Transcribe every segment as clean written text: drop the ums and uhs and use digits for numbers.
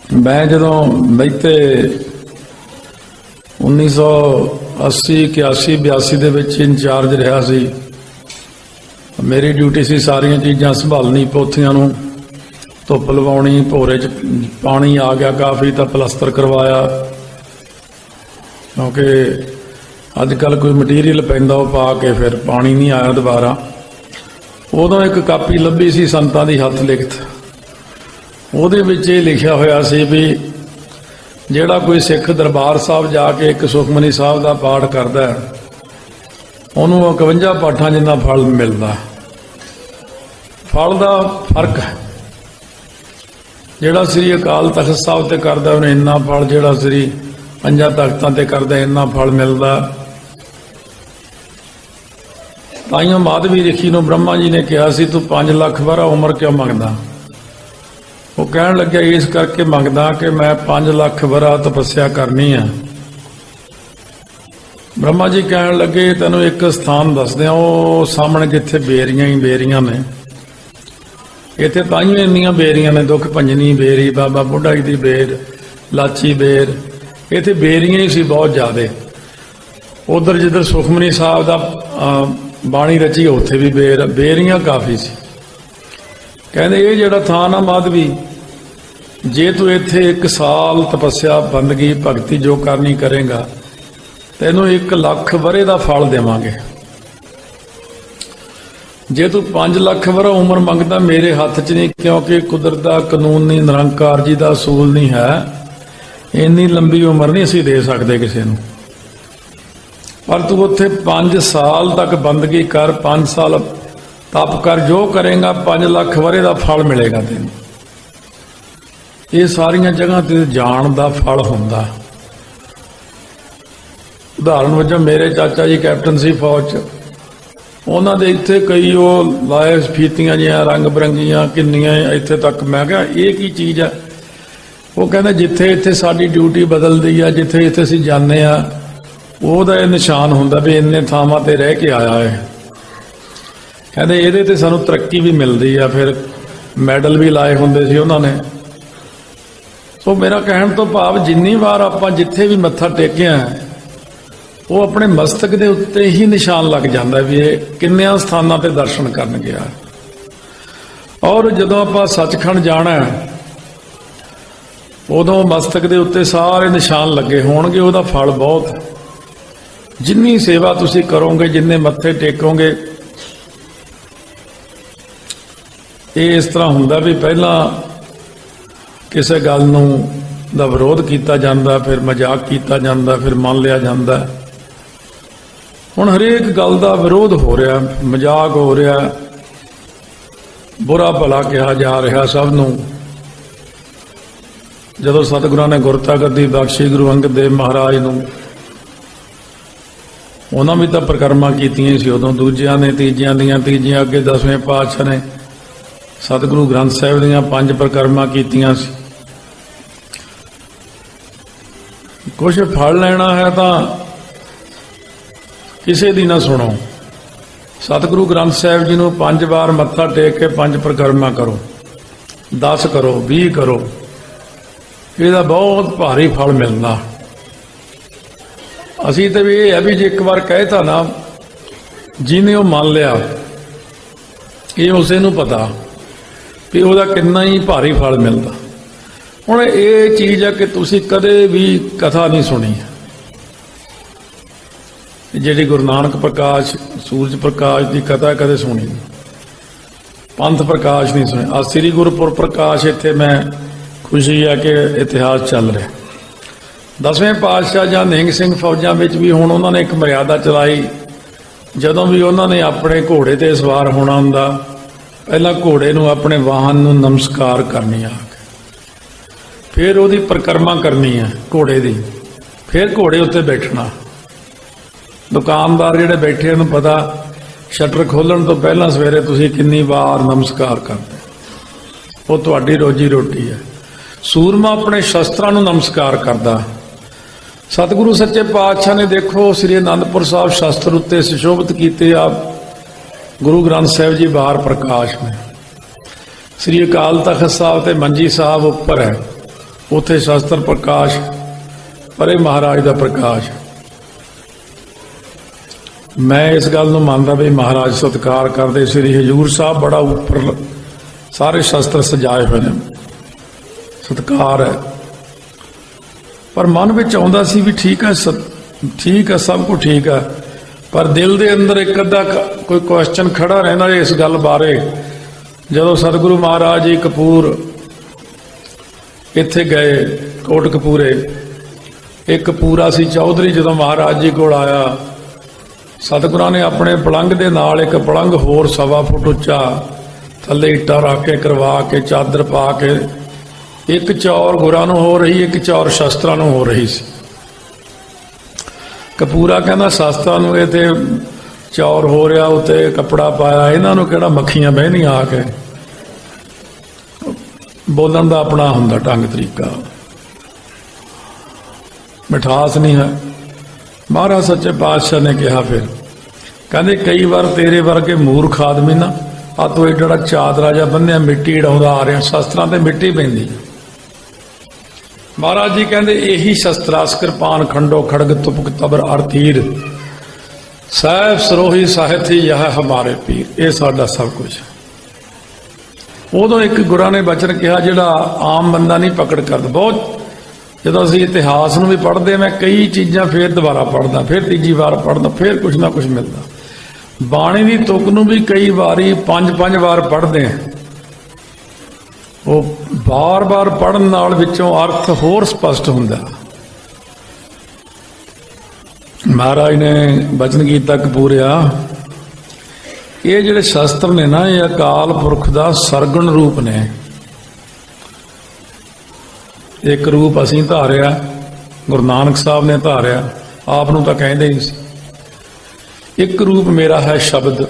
मैं जदों बईते 1980 81 82 ਦੇ ਵਿੱਚ ਇੰਚਾਰਜ ਰਿਹਾ ਸੀ। मेरी ड्यूटी सी सारिया चीज़ां संभालनी, पोथियां नूं धुप्प लवाउणी, भोरे च पानी आ गया काफ़ी तो पलस्तर करवाया, क्योंकि अजकल कोई मटीरियल पैंदा वो पा के फिर पानी नहीं आया दोबारा। उदों एक कापी लभी सी संतां दी हथ लिखत, उहदे विच इह लिखिया होया सी भी जिहड़ा कोई सिख दरबार साहब जाके एक सुखमनी साहब का पाठ करदा है उन्होंने 51 पाठां जिन्ना फल मिलता। फल का फर्क है, जिहड़ा श्री अकाल तख्त साहब ते करदा उन्हें इन्ना फल, जिहड़ा श्री पंजां तख्तां ते करदा इन्ना फल मिलता। ताइयों माधवी रिखी नूं ब्रह्मा जी ने कहा सी तू 5 लाख वारा उम्र क्यों मंगदा? वो कहण लग्या इस करके मंगदा कि मैं 5 लाख वारा तपस्या करनी है। ब्रह्मा जी कहण लगे तेनों एक स्थान दसदे आ, वो सामने जिथे बेरियां ही बेरियां ने, इत्थे ताइयों इन्नियां बेरियां ने, दुख भंजनी बेरी, बाबा बुढ़ा जी दी बेर, लाची बेर, इत्थे बेरियां ही सी बहुत ज्यादा। उधर जिधर सुखमनी साहब दा बाणी रची उत्थे भी बेरियां काफ़ी सी। कहंदे ये जिहड़ा थान आ माधवी, जे तू इत्थे 1 साल तपस्या बंदगी भगती जो करनी करेगा तेनों 1 लाख वरे का फल देवांगे। जे तू 5 लाख वरा उम्र मंगदा मेरे हाथ च नहीं, क्योंकि कुदरत का कानून नहीं, निरंकार जी का असूल नहीं है, इन्नी लंबी उम्र नहीं असीं दे सकते किसी नूं। पर तू उत्थे 5 साल तक बंदगी कर, 5 साल तप कर, जो करेगा 5 लाख वरे का फल मिलेगा तेनों। ये सारिया जगह ते जाण का फल हुंदा। उदाहरण वजों मेरे चाचा जी कैप्टन सी फौज च, उन्होंने इत्थे कई वो लाए फीतियां जिहां रंग बिरंगियां किन्नियां इत्थे तक। मैं कहा ये की चीज़ है? वो कहते जिथे इत्थे साडी ड्यूटी बदलती है, जिथे इत्थे असीं जाने आ ਉਹਦਾ ਇਹ ਨਿਸ਼ਾਨ ਹੁੰਦਾ ਵੀ ਇੰਨੇ ਥਾਵਾਂ ਤੇ ਰਹਿ ਕੇ ਆਇਆ ਹੈ। ਕਹਿੰਦੇ ਇਹਦੇ ਤੇ ਸਾਨੂੰ ਤਰੱਕੀ ਵੀ ਮਿਲਦੀ ਆ, ਫਿਰ ਮੈਡਲ ਵੀ ਲਾਏ ਹੁੰਦੇ ਸੀ ਉਹਨਾਂ ਨੇ। ਸੋ ਮੇਰਾ ਕਹਿਣ ਤੋਂ ਭਾਵ ਜਿੰਨੀ ਵਾਰ ਆਪਾਂ ਜਿੱਥੇ ਵੀ ਮੱਥਾ ਟੇਕਿਆ ਉਹ ਆਪਣੇ ਮਸਤਕ ਦੇ ਉੱਤੇ ਹੀ ਨਿਸ਼ਾਨ ਲੱਗ ਜਾਂਦਾ ਵੀ ਇਹ ਕਿੰਨਿਆਂ ਸਥਾਨਾਂ ਤੇ ਦਰਸ਼ਨ ਕਰਨ ਗਿਆ। ਔਰ ਜਦੋਂ ਆਪਾਂ ਸੱਚਖੰਡ ਜਾਣਾ ਉਦੋਂ ਮਸਤਕ ਦੇ ਉੱਤੇ ਸਾਰੇ ਨਿਸ਼ਾਨ ਲੱਗੇ ਹੋਣਗੇ, ਉਹਦਾ ਫਲ ਬਹੁਤ। जिन्नी सेवा तुसी करोगे, जिन्ने मत्थे टेकोगे, ये इस तरह हुंदा भी पहला किसी गल नूं दा विरोध किया जाता, फिर मजाक किया जाता, फिर मान लिया जाता। हुण हरेक गल दा विरोध हो रहा, मजाक हो रहा, बुरा भला कहा जा रहा सब नूं। जदों सतगुरां ने गुरता गद्दी बख्शी गुरु अंगद देव महाराज नूं, उन्होंने भी तो परिक्रमा कीतियां सी उदों, दूजिया ने तीजिया दियां तीजियां, अगे 10वें पातशाह ने सतगुरु ग्रंथ साहिब दियां 5 परिक्रमा कीतियां सी। कुछ फल लेना है तो किसी दी ना सुनो। सतगुरु ग्रंथ साहिब जी नूं 5 बार मत्था टेक के 5 परिक्रमा करो, 10 करो, 20 करो, इसदा बहुत भारी फल मिलता। असी तो भी ये है भी जे एक बार कहता ना, जिन्हें वो मान लिया, ये उसे नूं पता भी वह कितना ही भारी फल मिलता। हुण ये चीज़ है कि तुसी कदे भी कथा नहीं सुनी है, जिहड़ी गुरु नानक प्रकाश सूरज प्रकाश की कथा कदे सुनी नहीं, पंथ प्रकाश नहीं सुने। आज श्री गुरपुर प्रकाश इत्थे मैं खुशी है कि इतिहास चल रहा। 10वें पातशाह जां निहंग सिंह फौजां विच भी हुण उन्होंने एक मर्यादा चलाई, जदों भी उन्होंने अपने घोड़े ते सवार होना हुंदा, पहला घोड़े नूं अपने वाहन नूं नमस्कार करनी आ, फिर उहदी परिक्रमा करनी है घोड़े दी, फिर घोड़े उत्ते बैठना। दुकानदार जिहड़े बैठे उन्हें पता शटर खोलण तो पहला सवेरे तुसीं कितनी बार नमस्कार करदे, वो तुहाडी रोजी रोटी है। सूरमा अपने शस्त्रां नूं नमस्कार करदा। सतगुरु सच्चे पातशाह ने देखो श्री आनंदपुर साहब शस्त्र उत्ते सुशोभित किए, आप गुरु ग्रंथ साहिब जी बाहर प्रकाश में, श्री अकाल तख्त साहब ते मंजी साहब उपर है, ਉੱਥੇ ਸ਼ਸਤਰ ਪ੍ਰਕਾਸ਼, ਪਰੇ ਮਹਾਰਾਜ ਦਾ ਪ੍ਰਕਾਸ਼। ਮੈਂ ਇਸ ਗੱਲ ਨੂੰ ਮੰਨਦਾ ਵੀ ਮਹਾਰਾਜ ਸਤਿਕਾਰ ਕਰਦੇ, ਸ੍ਰੀ ਹਜ਼ੂਰ ਸਾਹਿਬ ਬੜਾ ਉੱਪਰ ਸਾਰੇ ਸ਼ਸਤਰ ਸਜਾਏ ਹੋਏ ਨੇ, ਸਤਿਕਾਰ ਹੈ। ਪਰ ਮਨ ਵਿੱਚ ਆਉਂਦਾ ਸੀ ਵੀ ਠੀਕ ਹੈ, ਠੀਕ ਹੈ, ਸਭ ਕੁਝ ਠੀਕ ਹੈ, ਪਰ ਦਿਲ ਦੇ ਅੰਦਰ ਇੱਕ ਅੱਧਾ ਕੋਈ ਕੁਐਸਚਨ ਖੜਾ ਰਹਿੰਦਾ ਇਸ ਗੱਲ ਬਾਰੇ। ਜਦੋਂ ਸਤਿਗੁਰੂ ਮਹਾਰਾਜ ਜੀ ਕਪੂਰ ਇੱਥੇ ਗਏ, ਕੋਟਕਪੂਰੇ, ਇੱਕ ਪੂਰਾ ਸੀ ਚੌਧਰੀ ਜਦੋਂ ਮਹਾਰਾਜ ਜੀ ਕੋਲ ਆਇਆ, ਸਤਿਗੁਰਾਂ ਨੇ ਆਪਣੇ ਪਲੰਗ ਦੇ ਨਾਲ ਇੱਕ ਪਲੰਗ ਹੋਰ 1.25 ਫੁੱਟ ਉੱਚਾ ਥੱਲੇ ਇੱਟਾਂ ਰੱਖ ਕੇ ਕਰਵਾ ਕੇ ਚਾਦਰ ਪਾ ਕੇ, ਇੱਕ ਚੌਰ ਗੁਰਾਂ ਨੂੰ ਹੋ ਰਹੀ, ਇੱਕ ਚੌਰ ਸ਼ਸਤਰਾਂ ਨੂੰ ਹੋ ਰਹੀ ਸੀ। ਕਪੂਰਾ ਕਹਿੰਦਾ ਸ਼ਸਤਰਾਂ ਨੂੰ ਇਹ ਤੇ ਚੌਰ ਹੋ ਰਿਹਾ, ਉੱਤੇ ਕੱਪੜਾ ਪਾਇਆ, ਇਹਨਾਂ ਨੂੰ ਕਿਹੜਾ ਮੱਖੀਆਂ ਬਹਿਣੀਆਂ ਆ ਕੇ। ਬੋਲਣ ਦਾ ਆਪਣਾ ਹੁੰਦਾ ਢੰਗ ਤਰੀਕਾ, ਮਿਠਾਸ ਨਹੀਂ ਹੈ। ਮਹਾਰਾਜ ਸੱਚੇ ਪਾਤਸ਼ਾਹ ਨੇ ਕਿਹਾ, ਫਿਰ ਕਹਿੰਦੇ ਕਈ ਵਾਰ ਤੇਰੇ ਵਰਗੇ ਮੂਰਖ ਆਦਮੀ ਨਾ ਆ ਤੂੰ ਏਡਾ ਚਾਦਰਾ ਜਿਹਾ ਬੰਨਿਆ ਮਿੱਟੀ ਉਡਾਉਂਦਾ ਆ ਰਿਹਾ, ਸ਼ਸਤਰਾਂ ਤੇ ਮਿੱਟੀ ਪੈਂਦੀ। ਮਹਾਰਾਜ ਜੀ ਕਹਿੰਦੇ ਇਹੀ ਸ਼ਸਤਰਾਸ ਕਿਰਪਾਨ ਖੰਡੋ ਖੜਗ ਤੁਪਕ ਤਬਰ ਅਰ ਤੀਰ ਸਾਹਿਬ ਸਰੋਹੀ ਸਾਹਿਥੀ ਯਹ ਹਮਾਰੇ ਪੀਰ, ਇਹ ਸਾਡਾ ਸਭ ਕੁਝ। ਉਦੋਂ ਇੱਕ ਗੁਰਾਂ ਨੇ ਬਚਨ ਕਿਹਾ ਜਿਹੜਾ ਆਮ ਬੰਦਾ ਨਹੀਂ ਪਕੜ ਕਰਦਾ। ਬਹੁਤ ਜਦੋਂ ਅਸੀਂ ਇਤਿਹਾਸ ਨੂੰ ਵੀ ਪੜ੍ਹਦੇ, ਮੈਂ ਕਈ ਚੀਜ਼ਾਂ ਫੇਰ ਦੁਬਾਰਾ ਪੜ੍ਹਦਾ, ਫਿਰ ਤੀਜੀ ਵਾਰ ਪੜ੍ਹਦਾ, ਫਿਰ ਕੁਛ ਨਾ ਕੁਛ ਮਿਲਦਾ। ਬਾਣੀ ਦੀ ਤੁਕ ਨੂੰ ਵੀ ਕਈ ਵਾਰੀ 5-5 ਵਾਰ ਪੜ੍ਹਦੇ ਆ। ਉਹ ਬਾਰ-ਬਾਰ ਪੜ੍ਹਨ ਨਾਲ ਵਿੱਚੋਂ ਅਰਥ ਹੋਰ ਸਪਸ਼ਟ ਹੁੰਦਾ। ਮਹਾਰਾਜ ਨੇ ਬਚਨ ਕੀਤਾ ਕਪੂਰਿਆ, ਇਹ ਜਿਹੜੇ ਸ਼ਸਤਰ ਨੇ ਨਾ, ਇਹ ਅਕਾਲ ਪੁਰਖ ਦਾ ਸਰਗੁਣ ਰੂਪ ਨੇ। ਇੱਕ ਰੂਪ ਅਸੀਂ ਧਾਰਿਆ, ਗੁਰੂ ਨਾਨਕ ਸਾਹਿਬ ਨੇ ਧਾਰਿਆ, ਆਪ ਨੂੰ ਤਾਂ ਕਹਿੰਦੇ ਹੀ ਸੀ। ਇੱਕ ਰੂਪ ਮੇਰਾ ਹੈ ਸ਼ਬਦ,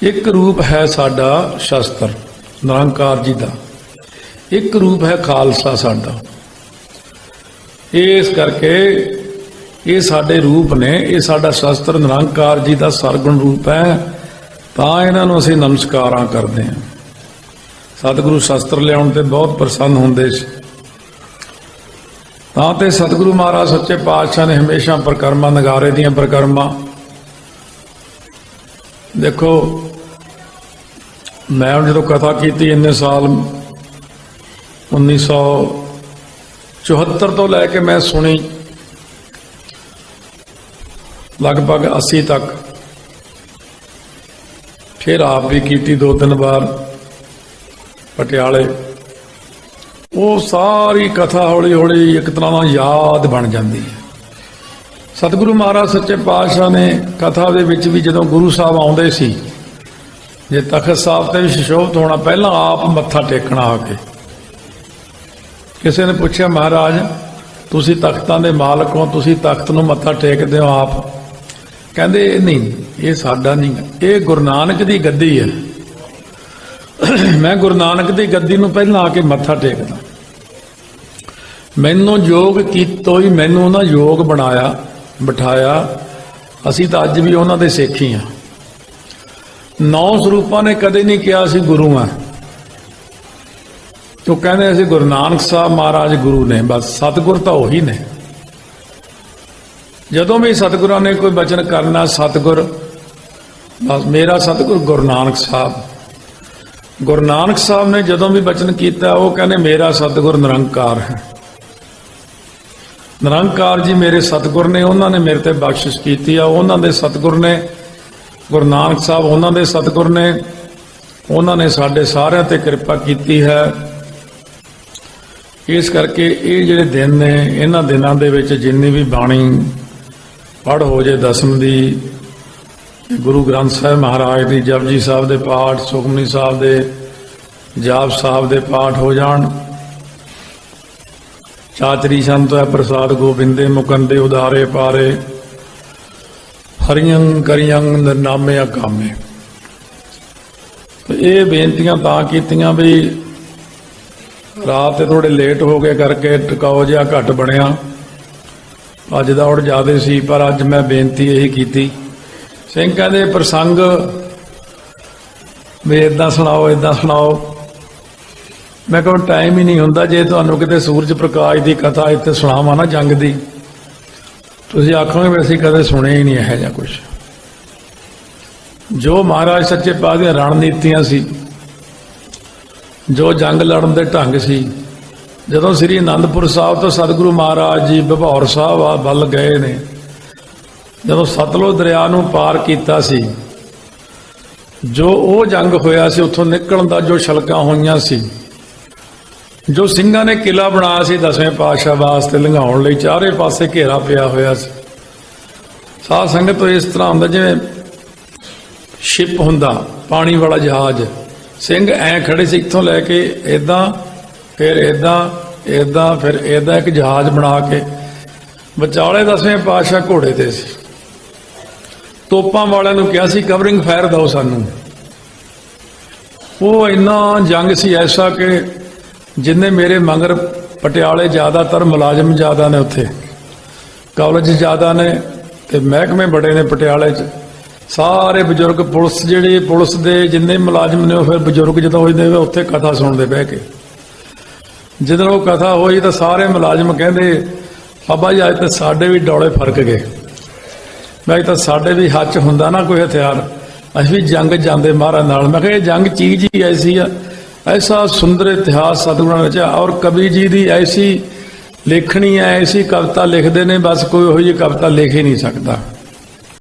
ਇੱਕ ਰੂਪ ਹੈ ਸਾਡਾ ਸ਼ਸਤਰ ਨਿਰੰਕਾਰ ਜੀ ਦਾ, ਇੱਕ ਰੂਪ ਹੈ ਖਾਲਸਾ ਸਾਡਾ। ਇਸ ਕਰਕੇ ਇਹ ਸਾਡੇ ਰੂਪ ਨੇ, ਇਹ ਸਾਡਾ ਸ਼ਸਤਰ ਨਿਰੰਕਾਰ ਜੀ ਦਾ ਸਰਗੁਣ ਰੂਪ ਹੈ, ਤਾਂ ਇਹਨਾਂ ਨੂੰ ਅਸੀਂ ਨਮਸਕਾਰਾਂ ਕਰਦੇ ਹਾਂ। ਸਤਿਗੁਰੂ ਸ਼ਸਤਰ ਲਿਆਉਣ ਤੇ ਬਹੁਤ ਪ੍ਰਸੰਨ ਹੁੰਦੇ ਸੀ। ਤਾਂ ਤੇ ਸਤਿਗੁਰੂ ਮਹਾਰਾਜ ਸੱਚੇ ਪਾਤਸ਼ਾਹ ਨੇ ਹਮੇਸ਼ਾ ਪ੍ਰਕਰਮਾਂ, ਨਗਾਰੇ ਦੀਆਂ ਪ੍ਰਕਰਮਾਂ। ਦੇਖੋ ਮੈਂ ਜਦੋਂ ਕਥਾ ਕੀਤੀ ਇੰਨੇ ਸਾਲ, 1974 ਤੋਂ ਲੈ ਕੇ ਮੈਂ ਸੁਣੀ ਲਗਭਗ 80 ਤੱਕ, ਫਿਰ ਆਪ ਵੀ ਕੀਤੀ 2-3 ਵਾਰ ਪਟਿਆਲੇ। ਉਹ ਸਾਰੀ ਕਥਾ ਹੌਲੀ ਹੌਲੀ ਇੱਕ ਤਰ੍ਹਾਂ ਨਾਲ ਯਾਦ ਬਣ ਜਾਂਦੀ ਹੈ। ਸਤਿਗੁਰੂ ਮਹਾਰਾਜ ਸੱਚੇ ਪਾਤਸ਼ਾਹ ਨੇ ਕਥਾ ਦੇ ਵਿੱਚ ਵੀ ਜਦੋਂ ਗੁਰੂ ਸਾਹਿਬ ਆਉਂਦੇ ਸੀ, ਜੇ ਤਖਤ ਸਾਹਿਬ ਤੇ ਵੀ ਸੁਸ਼ੋਭਿਤ ਹੋਣਾ, ਪਹਿਲਾਂ ਆਪ ਮੱਥਾ ਟੇਕਣਾ ਆ ਕੇ। ਕਿਸੇ ਨੇ ਪੁੱਛਿਆ, ਮਹਾਰਾਜ ਤੁਸੀਂ ਤਖਤਾਂ ਦੇ ਮਾਲਕ ਹੋ, ਤੁਸੀਂ ਤਖਤ ਨੂੰ ਮੱਥਾ ਟੇਕਦੇ ਹੋ ਆਪ? ਕਹਿੰਦੇ ਨਹੀਂ, ਇਹ ਸਾਡਾ ਨਹੀਂ, ਇਹ ਗੁਰੂ ਨਾਨਕ ਦੀ ਗੱਦੀ ਹੈ। ਮੈਂ ਗੁਰੂ ਨਾਨਕ ਦੀ ਗੱਦੀ ਨੂੰ ਪਹਿਲਾਂ ਆ ਕੇ ਮੱਥਾ ਟੇਕਦਾ। ਮੈਨੂੰ ਯੋਗ ਕੀਤੋ ਹੀ ਮੈਨੂੰ ਉਹਨਾਂ ਯੋਗ ਬਣਾਇਆ, ਬਿਠਾਇਆ। ਅਸੀਂ ਤਾਂ ਅੱਜ ਵੀ ਉਹਨਾਂ ਦੇ ਸੇਖੀ ਹਾਂ। 9 ਸਰੂਪਾਂ ਨੇ ਕਦੇ ਨਹੀਂ ਕਿਹਾ ਅਸੀਂ ਗੁਰੂ ਹਾਂ। ਉਹ ਕਹਿੰਦੇ ਅਸੀਂ ਗੁਰੂ ਨਾਨਕ ਸਾਹਿਬ ਮਹਾਰਾਜ ਗੁਰੂ ਨੇ, ਬਸ ਸਤਿਗੁਰ ਤਾਂ ਉਹੀ ਨੇ। ਜਦੋਂ ਵੀ ਸਤਿਗੁਰਾਂ ਨੇ ਕੋਈ ਬਚਨ ਕਰਨਾ, ਸਤਿਗੁਰ, ਬਸ ਮੇਰਾ ਸਤਿਗੁਰ ਗੁਰੂ ਨਾਨਕ ਸਾਹਿਬ। ਗੁਰੂ ਨਾਨਕ ਸਾਹਿਬ ਨੇ ਜਦੋਂ ਵੀ ਬਚਨ ਕੀਤਾ, ਉਹ ਕਹਿੰਦੇ ਮੇਰਾ ਸਤਿਗੁਰ ਨਿਰੰਕਾਰ ਹੈ। ਨਿਰੰਕਾਰ ਜੀ ਮੇਰੇ ਸਤਿਗੁਰ ਨੇ, ਉਹਨਾਂ ਨੇ ਮੇਰੇ ਤੇ ਬਖਸ਼ਿਸ਼ ਕੀਤੀ ਆ। ਉਹਨਾਂ ਦੇ ਸਤਿਗੁਰ ਨੇ, ਗੁਰੂ ਨਾਨਕ ਸਾਹਿਬ ਉਹਨਾਂ ਦੇ ਸਤਿਗੁਰ ਨੇ, ਉਹਨਾਂ ਨੇ ਸਾਡੇ ਸਾਰਿਆਂ ਤੇ ਕਿਰਪਾ ਕੀਤੀ ਹੈ। ਇਸ ਕਰਕੇ ਇਹ ਜਿਹੜੇ ਦਿਨ ਨੇ, ਇਹਨਾਂ ਦਿਨਾਂ ਦੇ ਵਿੱਚ ਜਿੰਨੀ ਵੀ ਬਾਣੀ ਪੜ੍ਹ ਹੋ ਜੇ, ਦਸਮ ਦੀ, ਗੁਰੂ ਗ੍ਰੰਥ ਸਾਹਿਬ ਮਹਾਰਾਜ ਦੀ, ਜਪਜੀ ਸਾਹਿਬ ਦੇ ਪਾਠ, ਸੁਖਮਨੀ ਸਾਹਿਬ ਦੇ, ਜਾਪ ਸਾਹਿਬ ਦੇ ਪਾਠ ਹੋ ਜਾਣ। ਚਾਤਰੀ ਸੰਤ ਹੈ ਪ੍ਰਸਾਦ ਗੋਬਿੰਦੇ, ਮੁਕੰਦੇ ਉਦਾਰੇ ਪਾਰੇ, ਹਰੀਆਂ ਕਰੀਆਂ ਨਿਰਨਾਮੇ ਅਕਾਮੇ। ਇਹ ਬੇਨਤੀਆਂ ਤਾਂ ਕੀਤੀਆਂ ਵੀ ਰਾਤ ਤੇ ਥੋੜੇ ਲੇਟ ਹੋ ਗਏ ਕਰਕੇ ਟਿਕਾਓ ਜਿਹਾ ਘੱਟ ਬਣਿਆ। ਅੱਜ ਦਾ ਉੜ ਜ਼ਿਆਦਾ ਸੀ, ਪਰ ਅੱਜ ਮੈਂ ਬੇਨਤੀ ਇਹੀ ਕੀਤੀ। ਸਿੰਘ ਕਹਿੰਦੇ ਪ੍ਰਸੰਗ ਵੀ ਇੱਦਾਂ ਸੁਣਾਓ, ਇੱਦਾਂ ਸੁਣਾਓ। मैं कहूँ टाइम ही नहीं हुंदा जे तुहानू किते सूरज प्रकाश की कथा इत्थे सुणावां ना जंग दी, तुसीं आखोगे भी असीं कदे सुने ही नहीं इहो जिहा कुछ। जो महाराज सच्चे पातशाह ਦੀਆਂ रणनीतियां सी, जो जंग लड़न दे ढंग सी, जदों श्री आनंदपुर साहब तो सतगुरु महाराज जी बिभौर साहब वल गए ने, जदों सतलुज दरिया नूं पार कीता सी, जो वो जंग होया सी, उत्थों निकलण दा जो छलकां होईयां सी, जो ਸਿੰਘਾਂ ने किला बनाया सी 10वें पातशाह वास्ते लंघाउण लई, चारे पासे घेरा पिया होया सी। साध संगत तो इस तरह हुंदा जिवें शिप हुंदा पानी वाला जहाज, ਸਿੰਘ ऐ खड़े से इत्थों लैके इदां फिर इदां इदां फिर इदां एक जहाज बना के विचाले 10वें पातशाह घोड़े ते सी। तोपां वालिਆਂ ਨੂੰ ਕਿਹਾ ਸੀ कवरिंग फायर दो सानू। वो इन्ना जंग सी ऐसा कि जिन्ने मेरे मगर पटियाले ज़्यादातर मुलाजम ज़्यादा ने, उत्थे कॉलेज ज़्यादा ने ते महकमे बड़े ने पटियाले च, सारे बजुर्ग पुलिस जिहड़ी पुलिस दे जिन्ने मुलाजम ने, फिर बजुर्ग जो होते उत्थे कथा सुनते बह के। जिदन वो कथा हुई तो सारे मुलाजम कहते बाबा जी अज तो साडे भी डौले फरक गए, मैं तो साडे भी हथ च हुंदा ना कोई हथियार, असीं भी जंग जांदे महाराज नाल। मैं कहा जंग चीज़ ही ऐसी है, ऐसा सुंदर इतिहास सतगुरां विच है। और कवि जी की ऐसी लेखनी है, ऐसी कविता लिखते हैं, बस कोई हो जी कविता लिख ही नहीं सकता।